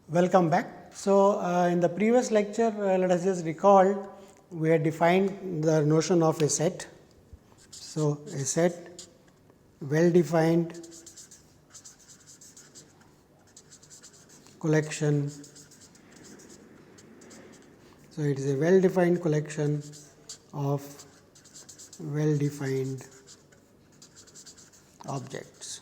Welcome back. So, in the previous lecture, let us just recall we had defined the notion of a set. So, a set well defined collection. So, it is a well defined collection of well defined objects.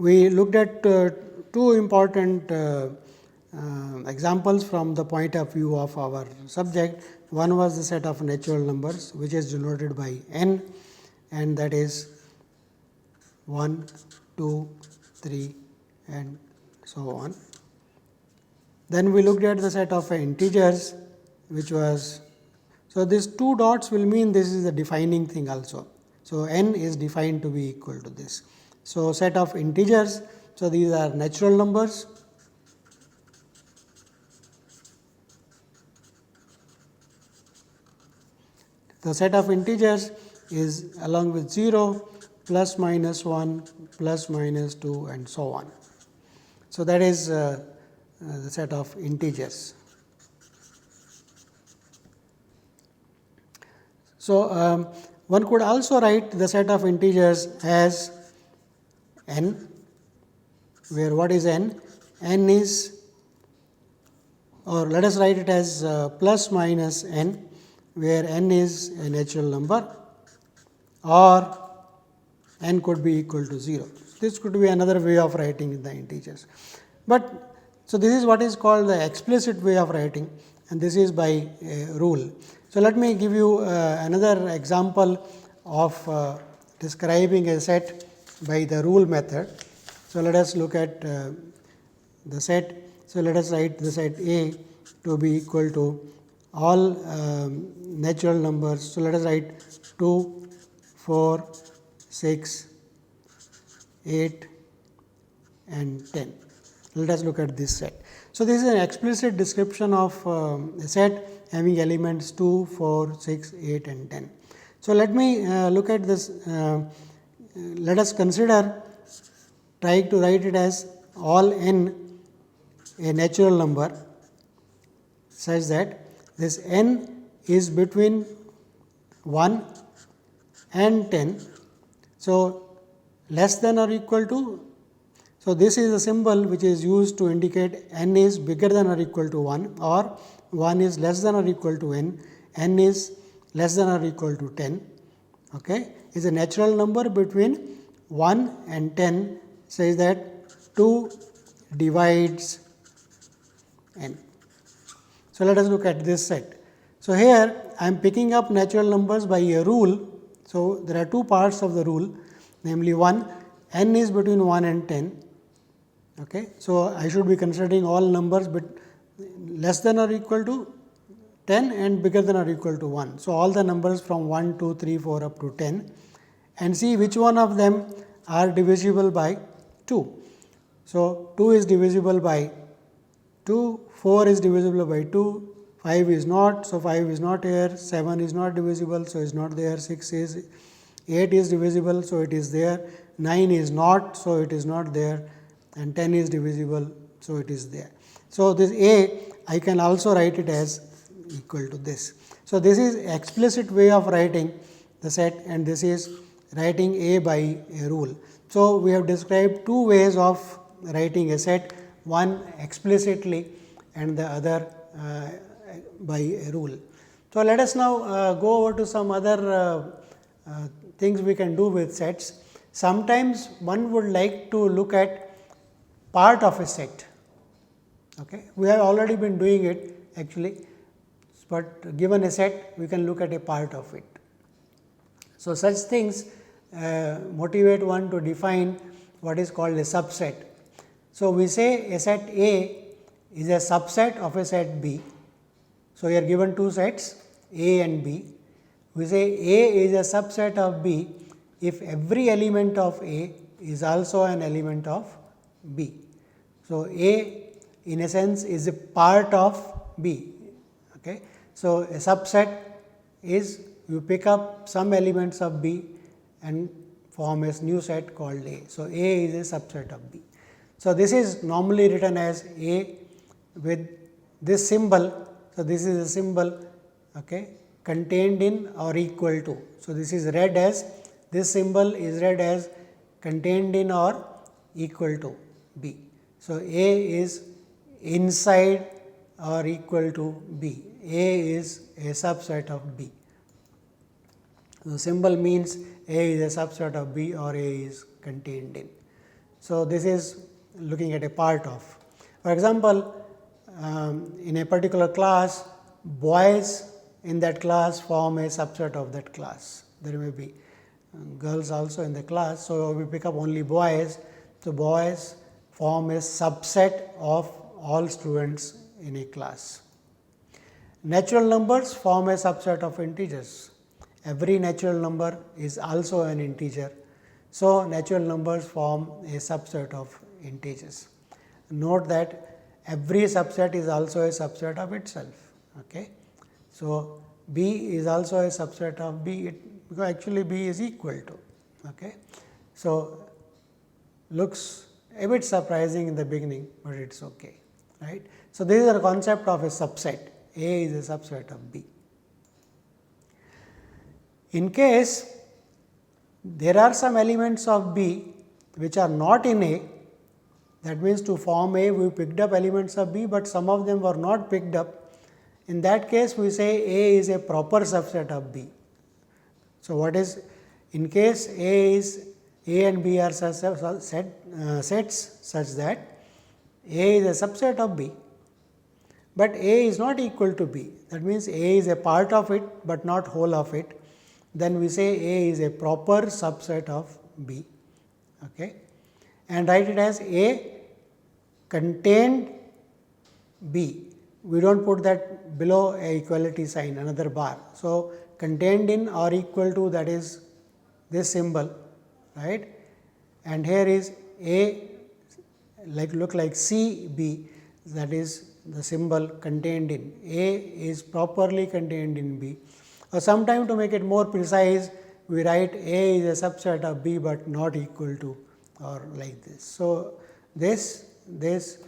We looked at two important examples from the point of view of our subject. One was the set of natural numbers, which is denoted by n, and that is 1, 2, 3 and so on. Then we looked at the set of integers, which was, so these two dots will mean this is a defining thing also. So, n is defined to be equal to this. So, set of integers, so these are natural numbers. The set of integers is along with 0, plus minus 1, plus minus 2 and so on. So, that is the set of integers. So, one could also write the set of integers as n, where what is n? N is, or let us write it as plus minus n, where n is a natural number, or n could be equal to 0. This could be another way of writing the integers. But so this is what is called the explicit way of writing, and this is by a rule. So, let me give you another example of describing a set by the rule method. So, let us look at the set. So, let us write the set A to be equal to all natural numbers. So, let us write 2, 4, 6, 8 and 10. Let us look at this set. So, this is an explicit description of a set having elements 2, 4, 6, 8 and 10. So, let me look at this. Let us consider trying to write it as all n a natural number such that this n is between 1 and 10. So, less than or equal to. So, this is a symbol which is used to indicate n is bigger than or equal to 1, or 1 is less than or equal to n is less than or equal to 10. Okay, is a natural number between 1 and 10, says that 2 divides n. So, let us look at this set. So, here I am picking up natural numbers by a rule. So, there are two parts of the rule, namely one, n is between 1 and 10. Okay. So, I should be considering all numbers but less than or equal to 10 and bigger than or equal to 1. So, all the numbers from 1, 2, 3, 4 up to 10, and see which one of them are divisible by 2. So, 2 is divisible by 2, 4 is divisible by 2, 5 is not. So, 5 is not here, 7 is not divisible. So, it is not there, 6 is, 8 is divisible. So, it is there, 9 is not. So, it is not there, and 10 is divisible. So, it is there. So, this A I can also write it as equal to this. So, this is explicit way of writing the set, and this is writing A by a rule. So, we have described two ways of writing a set, one explicitly and the other by a rule. So, let us now go over to some other things we can do with sets. Sometimes one would like to look at part of a set. Okay. We have already been doing it actually, but given a set we can look at a part of it. So, such things motivate one to define what is called a subset. So, we say a set A is a subset of a set B. So, we are given two sets A and B. We say A is a subset of B if every element of A is also an element of B. So, A in a sense is a part of B. Okay. So, a subset is you pick up some elements of B, and form a new set called A. So, A is a subset of B. So, this is normally written as A with this symbol. So, this is a symbol contained in or equal to. So, this is read as, this symbol is read as contained in or equal to B. So, A is inside or equal to B. A is a subset of B. The symbol means A is a subset of B or A is contained in. So, this is looking at a part of. For example, in a particular class, boys in that class form a subset of that class. There may be girls also in the class. So, we pick up only boys. So, boys form a subset of all students in a class. Natural numbers form a subset of integers. Every natural number is also an integer. So, natural numbers form a subset of integers. Note that every subset is also a subset of itself. Okay. So, B is also a subset of B, because actually B is equal to. Okay. So, looks a bit surprising in the beginning, but it is okay, right. So, this is the concept of a subset. A is a subset of B. In case there are some elements of B which are not in A, that means to form A we picked up elements of B, but some of them were not picked up. In that case we say A is a proper subset of B. So, what is, in case A and B are sets such that A is a subset of B, but A is not equal to B, that means A is a part of it, but not whole of it, then we say A is a proper subset of B, okay, and write it as A contained B. We do not put that below a equality sign, another bar. So, contained in or equal to, that is this symbol, right, and here is A look like C B, that is the symbol contained in. A is properly contained in B. Or sometime to make it more precise, we write A is a subset of B, but not equal to, or like this. So, this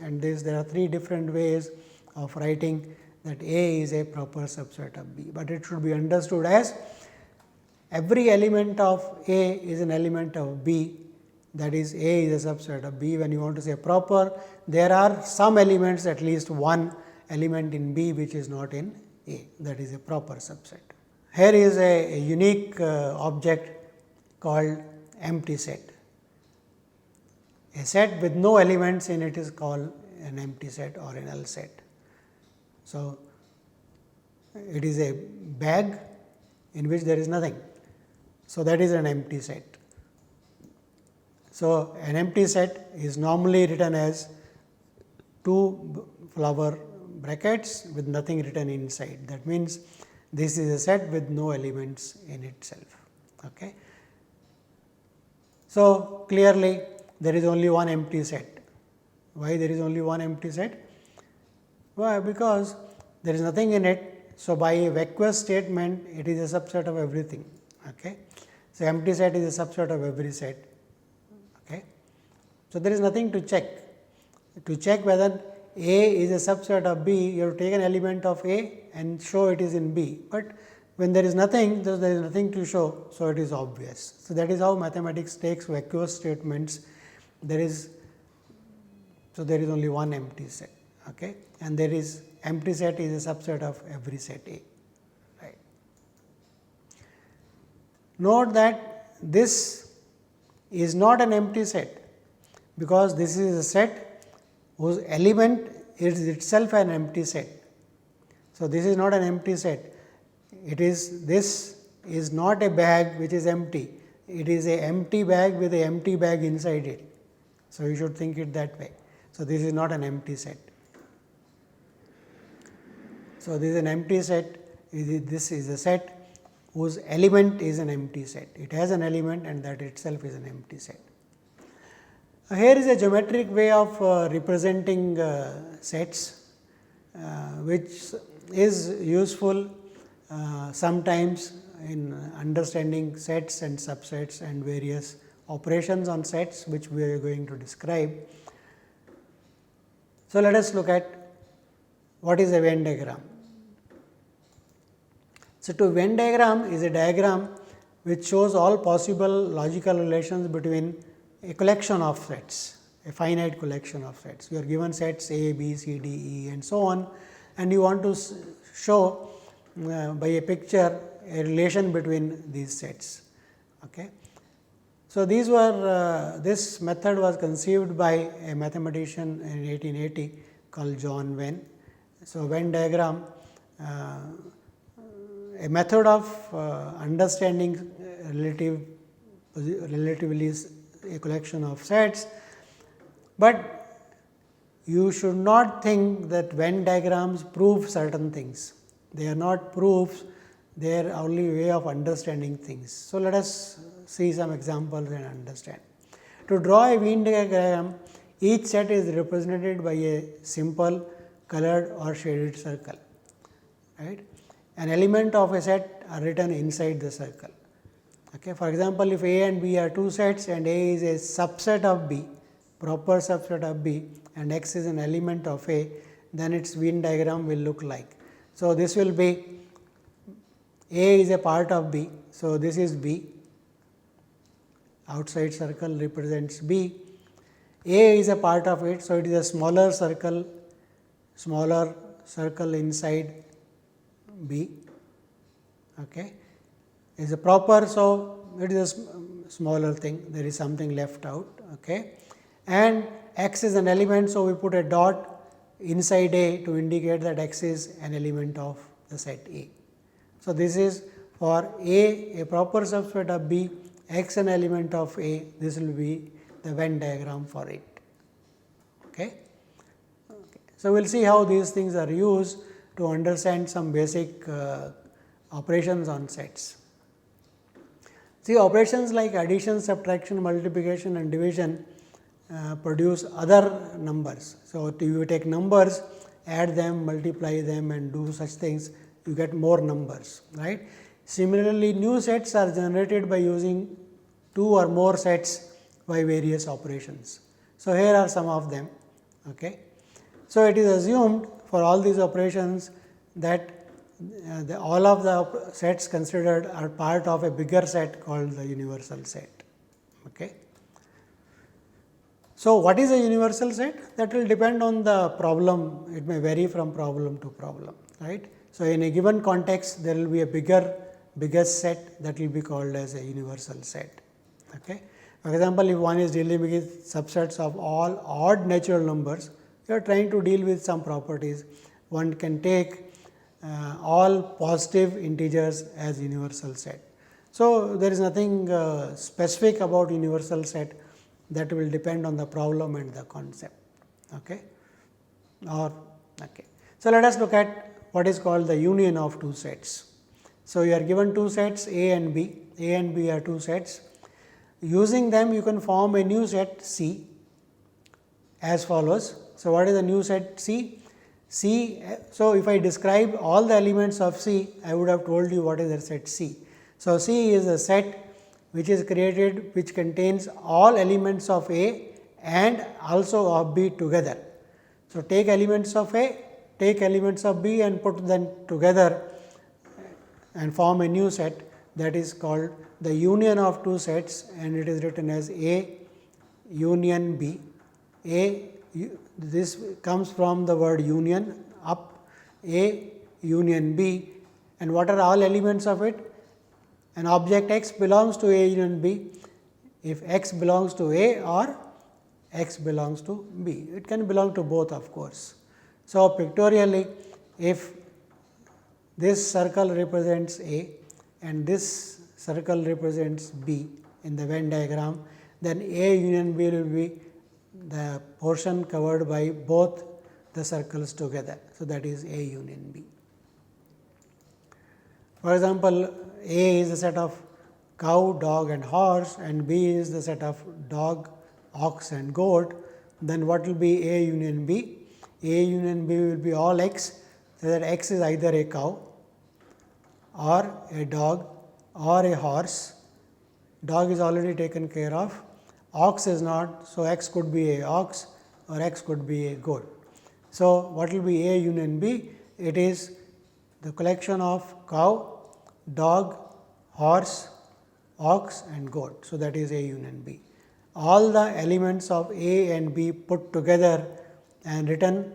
and this, there are three different ways of writing that A is a proper subset of B, but it should be understood as every element of A is an element of B, that is A is a subset of B. When you want to say proper, there are some elements, at least one element in B which is not in A, that is a proper subset. Here is a unique object called empty set. A set with no elements in it is called an empty set or a null set. So, it is a bag in which there is nothing. So, that is an empty set. So, an empty set is normally written as two flower brackets with nothing written inside. That means, this is a set with no elements in itself. Okay. So, clearly there is only one empty set. Why there is only one empty set? Why? Because there is nothing in it. So, by a vacuous statement it is a subset of everything. Okay. So, empty set is a subset of every set. Okay. So, there is nothing to check. To check whether A is a subset of B, you have to take an element of A and show it is in B, but when there is nothing, there is nothing to show, so it is obvious. So, that is how mathematics takes vacuous statements. There is only one empty set, okay, and there is empty set is a subset of every set A, right. Note that this is not an empty set, because this is a set whose element is itself an empty set. So, this is not an empty set, this is not a bag which is empty, it is a empty bag with a empty bag inside it. So, you should think it that way. So, this is not an empty set. So, this is an empty set, this is a set whose element is an empty set, it has an element and that itself is an empty set. Here is a geometric way of representing sets, which is useful sometimes in understanding sets and subsets and various operations on sets, which we are going to describe. So, let us look at what is a Venn diagram. So, to Venn diagram is a diagram which shows all possible logical relations between a collection of sets, a finite collection of sets. You are given sets A, B, C, D, E and so on, and you want to show by a picture a relation between these sets. Okay. So, these were this method was conceived by a mathematician in 1880 called John Venn. So, Venn diagram, a method of understanding relatively a collection of sets, but you should not think that Venn diagrams prove certain things. They are not proofs, they are only way of understanding things. So, let us see some examples and understand. To draw a Venn diagram, each set is represented by a simple colored or shaded circle, right. An element of a set are written inside the circle. Okay. For example, if A and B are two sets and A is a subset of B, proper subset of B, and X is an element of A, then its Venn diagram will look like. So, this will be A is a part of B. So, this is B, outside circle represents B, A is a part of it. So, it is a smaller circle inside B, okay, is a proper. So, it is a smaller thing, there is something left out, okay, and X is an element. So, we put a dot inside A to indicate that X is an element of the set A. So, this is for A proper subset of B, X an element of A, this will be the Venn diagram for it. Okay. So, we will see how these things are used to understand some basic operations on sets. See, operations like addition, subtraction, multiplication and division produce other numbers. So, you take numbers, add them, multiply them and do such things, you get more numbers, right. Similarly, new sets are generated by using two or more sets by various operations. So, here are some of them. Okay. So, it is assumed for all these operations that all of the sets considered are part of a bigger set called the universal set. Okay. So, what is a universal set? That will depend on the problem, it may vary from problem to problem, right. So, in a given context there will be a biggest set that will be called as a universal set. Okay. For example, if one is dealing with subsets of all odd natural numbers, you are trying to deal with some properties. One can take all positive integers as universal set. So, there is nothing specific about universal set, that will depend on the problem and the concept. Okay. Okay. So, let us look at what is called the union of two sets. So, you are given two sets A and B. A and B are two sets. Using them you can form a new set C as follows. So, what is the new set C? So, if I describe all the elements of C, I would have told you what is the set C. So, C is a set which is created, which contains all elements of A and also of B together. So, take elements of A, take elements of B and put them together and form a new set, that is called the union of two sets, and it is written as A union B. This comes from the word union, up, A union B, and what are all elements of it? An object X belongs to A union B if X belongs to A or X belongs to B. It can belong to both, of course. So, pictorially, if this circle represents A and this circle represents B in the Venn diagram, then A union B will be the portion covered by both the circles together. So, that is A union B. For example, A is a set of cow, dog and horse, and B is the set of dog, ox and goat. Then what will be A union B? A union B will be all X, so that X is either a cow or a dog or a horse. Dog is already taken care of. Ox is not. So, x could be a ox or x could be a goat. So, what will be A union B? It is the collection of cow, dog, horse, ox and goat. So, that is A union B. All the elements of A and B put together and written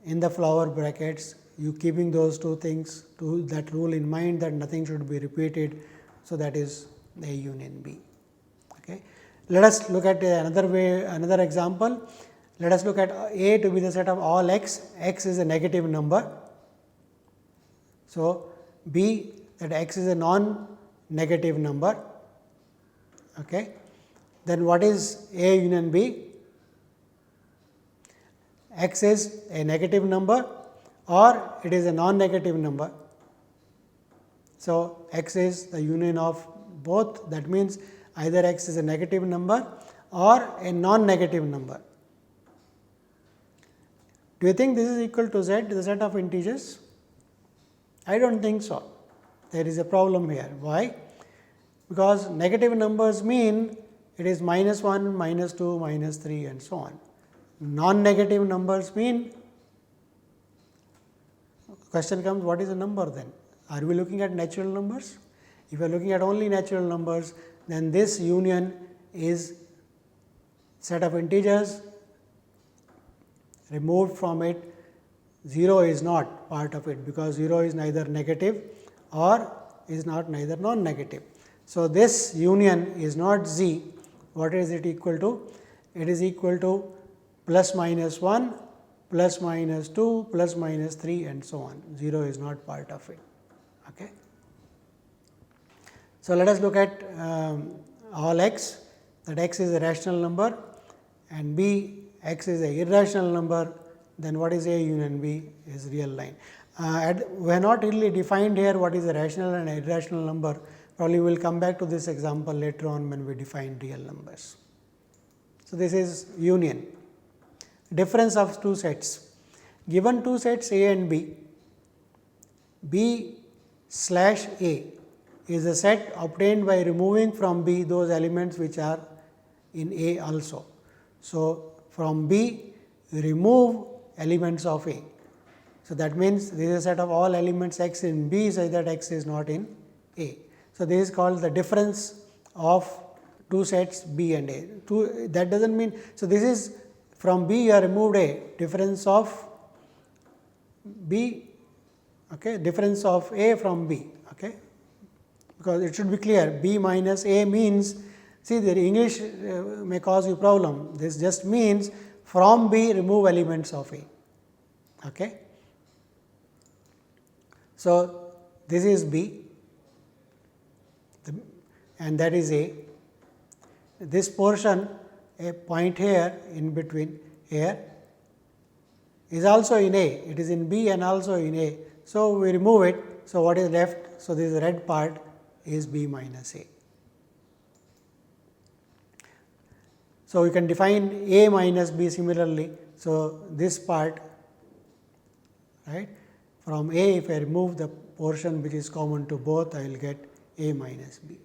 in the flower brackets, you keeping those two things to that rule in mind that nothing should be repeated. So, that is A union B. Okay. Let us look at another example. Let us look at A to be the set of all x. X is a negative number. So, B, that x is a non-negative number. Okay. Then what is A union B? X is a negative number or it is a non-negative number. So, x is the union of both, that means either x is a negative number or a non-negative number. Do you think this is equal to z, the set of integers? I do not think so. There is a problem here. Why? Because negative numbers mean it is -1, -2, -3 and so on. Non-negative numbers mean, question comes, what is a number then? Are we looking at natural numbers? If you are looking at only natural numbers, then this union is set of integers. Removed from it, 0 is not part of it, because 0 is neither negative or is not neither non-negative. So, this union is not Z. What is it equal to? It is equal to plus -1, plus -2, plus -3 and so on. 0 is not part of it. Okay. So, let us look at all x, that x is a rational number and B, x is a irrational number, then what is A union B is real line. We have not really defined here what is a rational and irrational number. Probably we will come back to this example later on when we define real numbers. So, this is union. Difference of two sets. Given two sets A and B, B/A is a set obtained by removing from B those elements which are in A also. So, from B remove elements of A. So, that means this is a set of all elements x in B such that x is not in A. So, this is called the difference of two sets B and A. That does not mean, so this is from B you have removed A, difference of B, okay, difference of A from B, okay, because it should be clear B minus A means, see the English may cause you problem, this just means from B remove elements of A. Okay. So, this is B and that is A. This portion, a point here in between here is also in A, it is in B and also in A. So, we remove it. So, what is left? So, this red part is B minus A. So, we can define A minus B similarly. So, this part, right, from A, if I remove the portion which is common to both, I will get A minus B.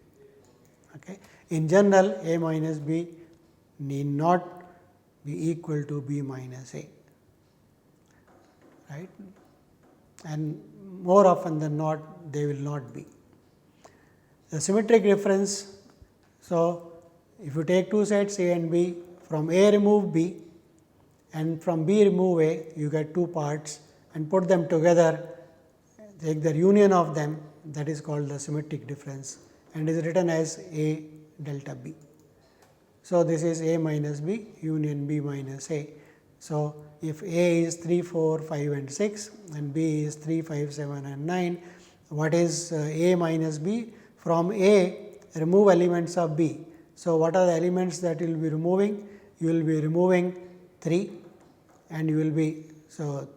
Okay. In general, A minus B need not be equal to B minus A, right, and more often than not they will not be. The symmetric difference. So, if you take two sets A and B, from A remove B and from B remove A, you get two parts and put them together, take the union of them, that is called the symmetric difference and is written as A delta B. So, this is A minus B union B minus A. So, if A is 3, 4, 5 and 6 and B is 3, 5, 7 and 9, what is A minus B? From A remove elements of B. So, what are the elements that you will be removing? You will be removing 3 and you will be, so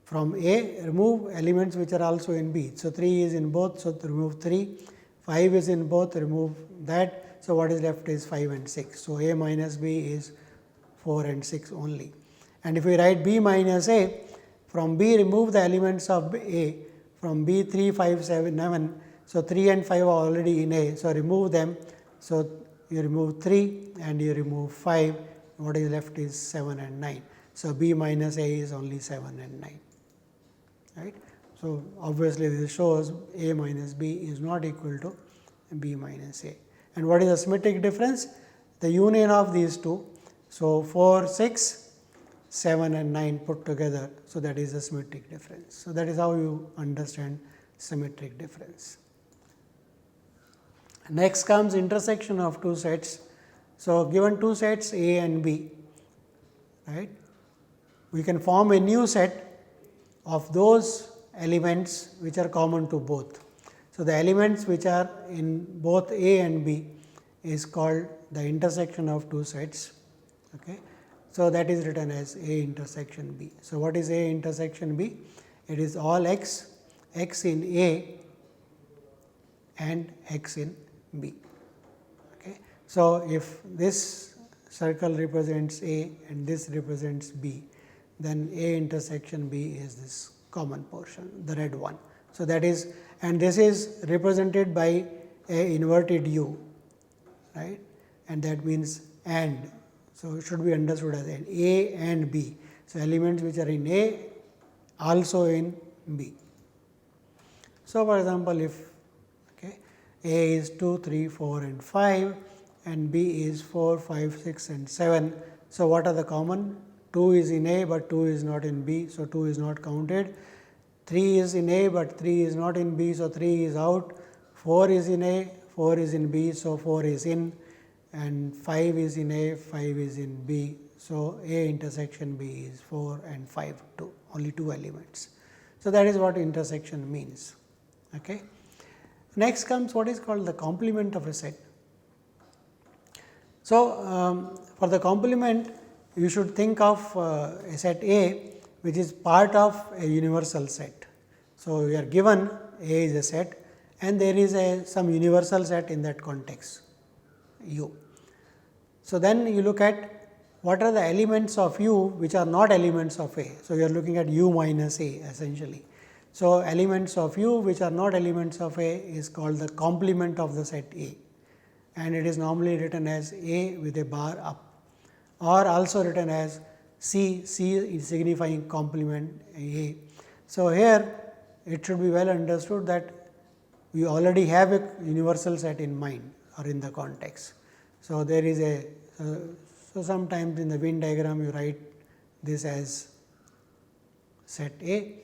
from A remove elements which are also in B. So, 3 is in both, so remove 3, 5 is in both, remove that. So, what is left is 5 and 6. So, A minus B is 4 and 6 only. And if we write B minus A, from B remove the elements of A, from B 3, 5, 7, 11. So, 3 and 5 are already in A. So, remove them. So, you remove 3 and you remove 5, what is left is 7 and 9. So, B minus A is only 7 and 9, right. So, obviously, this shows A minus B is not equal to B minus A. And what is the symmetric difference? The union of these two. So, 4, 6, 7 and 9 put together. So, that is the symmetric difference. So, that is how you understand symmetric difference. Next comes intersection of two sets. So, given two sets A and B, right, we can form a new set of those elements which are common to both. So, the elements which are in both A and B is called the intersection of two sets. Okay. So, that is written as A intersection B. So, what is A intersection B? It is all x, x in A and x in B. Okay. So, if this circle represents A and this represents B, then A intersection B is this common portion, the red one. So, that is, and this is represented by a inverted U, right, and that means and. So, it should be understood as an A and B. So, elements which are in A also in B. So, for example, if A is 2, 3, 4 and 5 and B is 4, 5, 6 and 7. So, what are the common? 2 is in A, but 2 is not in B. So, 2 is not counted. 3 is in A, but 3 is not in B. So, 3 is out. 4 is in A, 4 is in B. So, 4 is in, and 5 is in A, 5 is in B. So, A intersection B is 4 and 5, 2, only 2 elements. So, that is what intersection means. Okay. Next comes what is called the complement of a set. So, for the complement, you should think of a set A which is part of a universal set. So, we are given A is a set and there is some universal set in that context U. So, then you look at what are the elements of U which are not elements of A. So, you are looking at U minus A essentially. So, elements of U which are not elements of A is called the complement of the set A, and it is normally written as A with a bar up, or also written as C, C is signifying complement A. So, here it should be well understood that we already have a universal set in mind or in the context. So, there is a so sometimes in the Venn diagram you write this as set A.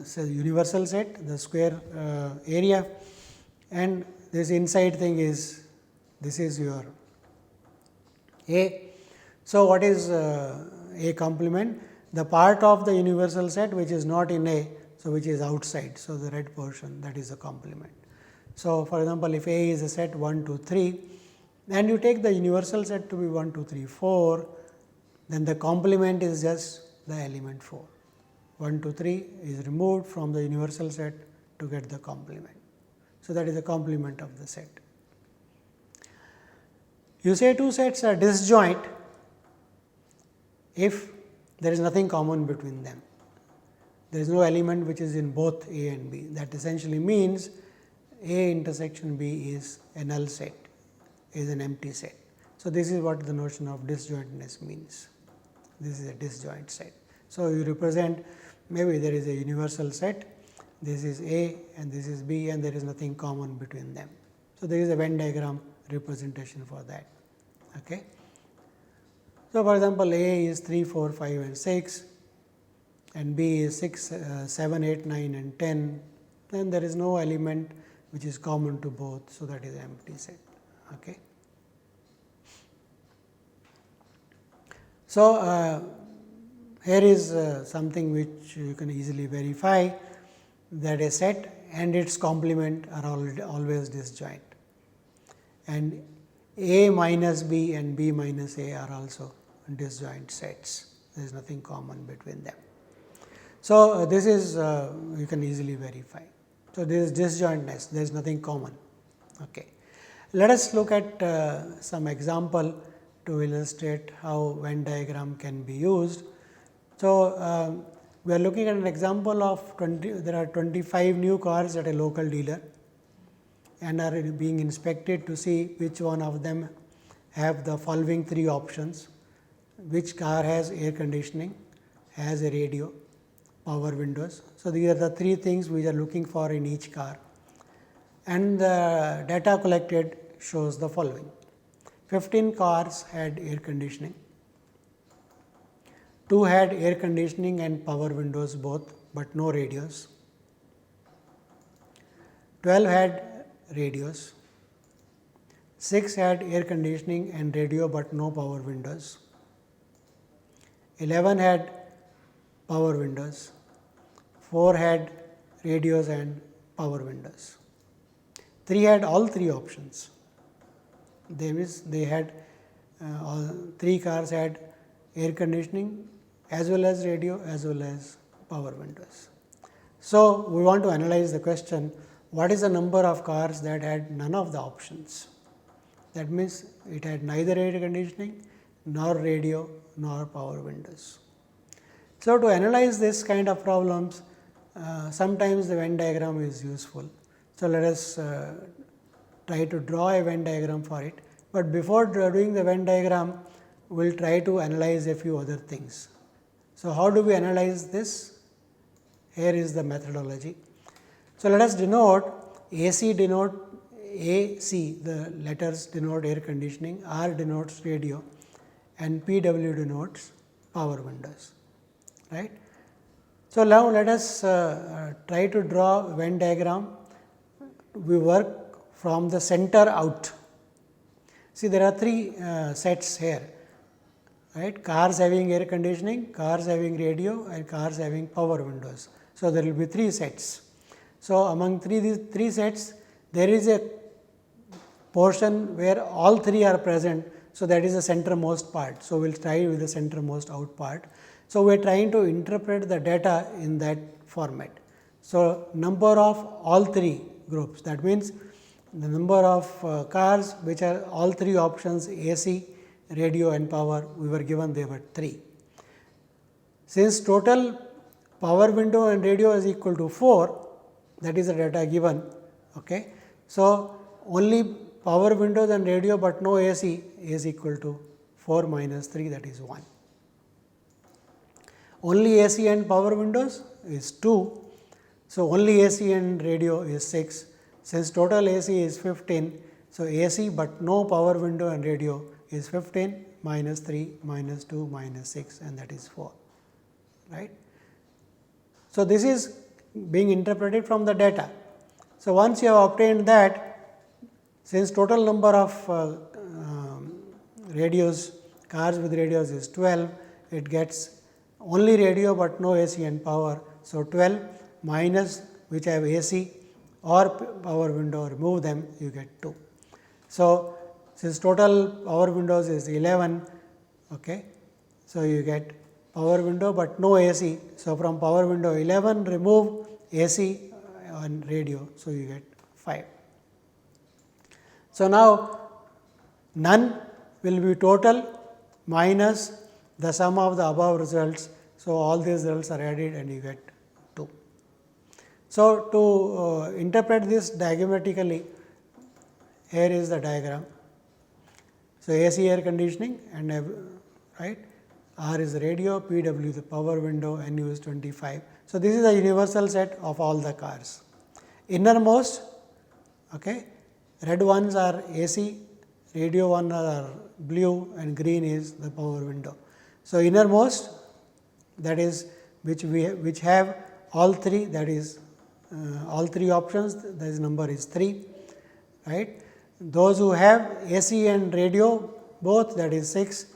So, universal set, the square area, and this inside thing is, this is your A. So, what is A complement? The part of the universal set which is not in A, so which is outside. So, the red portion, that is the complement. So, for example, if A is a set 1, 2, 3 and you take the universal set to be 1, 2, 3, 4, then the complement is just the element 4. 1, 2, 3 is removed from the universal set to get the complement. So, that is the complement of the set. You say two sets are disjoint if there is nothing common between them. There is no element which is in both A and B. That essentially means A intersection B is a null set, is an empty set. So, this is what the notion of disjointness means. This is a disjoint set. So, you represent, maybe there is a universal set, this is A and this is B and there is nothing common between them. So, there is a Venn diagram representation for that. Okay. So, for example, A is 3, 4, 5 and 6 and B is 6, 7, 8, 9 and 10, then there is no element which is common to both. So, that is an empty set. Okay. So, here is something which you can easily verify, that a set and its complement are always disjoint, and A minus B and B minus A are also disjoint sets. There is nothing common between them. So, this is you can easily verify. So, this is disjointness, there is nothing common. Okay. Let us look at some example to illustrate how Venn diagram can be used. So, we are looking at an example of there are 25 new cars at a local dealer and are being inspected to see which one of them have the following three options: which car has air conditioning, has a radio, power windows. So, these are the three things we are looking for in each car, and the data collected shows the following. 15 cars had air conditioning, 2 had air conditioning and power windows both, but no radios. 12 had radios, 6 had air conditioning and radio but no power windows. 11 had power windows, 4 had radios and power windows. 3 had all three options. They had all 3 cars had air conditioning as well as radio as well as power windows. So, we want to analyze the question, what is the number of cars that had none of the options? That means, it had neither air conditioning nor radio nor power windows. So, to analyze this kind of problems, sometimes the Venn diagram is useful. So, let us try to draw a Venn diagram for it, but before doing the Venn diagram, we will try to analyze a few other things. So, how do we analyze this? Here is the methodology. So, let us denote AC denote AC, the letters denote air conditioning, R denotes radio and PW denotes power windows, right. So, now let us try to draw Venn diagram. We work from the center out. See, there are 3 sets here, right, cars having air conditioning, cars having radio and cars having power windows. So, there will be 3 sets. So, among these 3 sets, there is a portion where all 3 are present. So, that is the centermost part. So, we will try with the centermost out part. So, we are trying to interpret the data in that format. So, number of all 3 groups, that means, the number of cars which are all 3 options AC, radio and power, we were given they were 3. Since total power window and radio is equal to 4, that is the data given. Okay. So, only power windows and radio, but no AC is equal to 4 minus 3, that is 1. Only AC and power windows is 2. So, only AC and radio is 6. Since total AC is 15, so AC but no power window and radio is 15 minus 3 minus 2 minus 6, and that is 4, right. So, this is being interpreted from the data. So, once you have obtained that, since total number of radios, cars with radios is 12, it gets only radio but no AC and power. So, 12 minus which have AC or power window, remove them, you get 2. So, since total power windows is 11, okay, so you get power window but no AC. So, from power window 11 remove AC and radio, so you get 5. So, now none will be total minus the sum of the above results. So, all these results are added and you get 2. So, to interpret this diagrammatically, here is the diagram. So, AC air conditioning and right, R is the radio, PW the power window, NU is 25. So, this is the universal set of all the cars. Innermost, okay, red ones are AC, radio ones are blue and green is the power window. So, innermost, that is which have all 3, that is all 3 options, that is number is 3, right. Those who have AC and radio both, that is 6,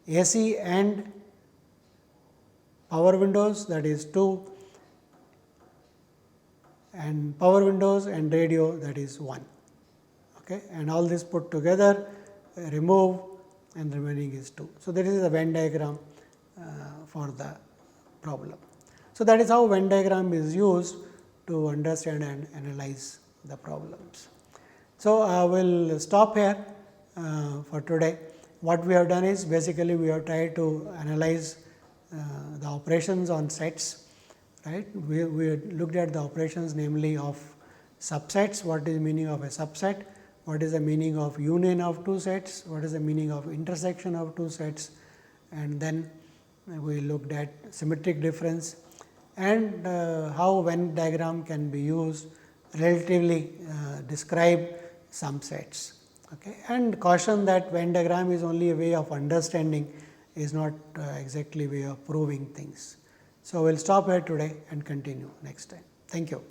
AC and power windows, that is 2, and power windows and radio, that is 1, okay, and all this put together remove and remaining is 2. So, that is the Venn diagram for the problem. So, that is how Venn diagram is used to understand and analyze the problems. So, I will stop here for today. What we have done is basically we have tried to analyze the operations on sets, right. We looked at the operations namely of subsets, what is the meaning of a subset, what is the meaning of union of two sets, what is the meaning of intersection of two sets, and then we looked at symmetric difference and how Venn diagram can be used relatively describe some sets. Okay. And caution that Venn diagram is only a way of understanding, is not exactly way of proving things. So, we will stop here today and continue next time. Thank you.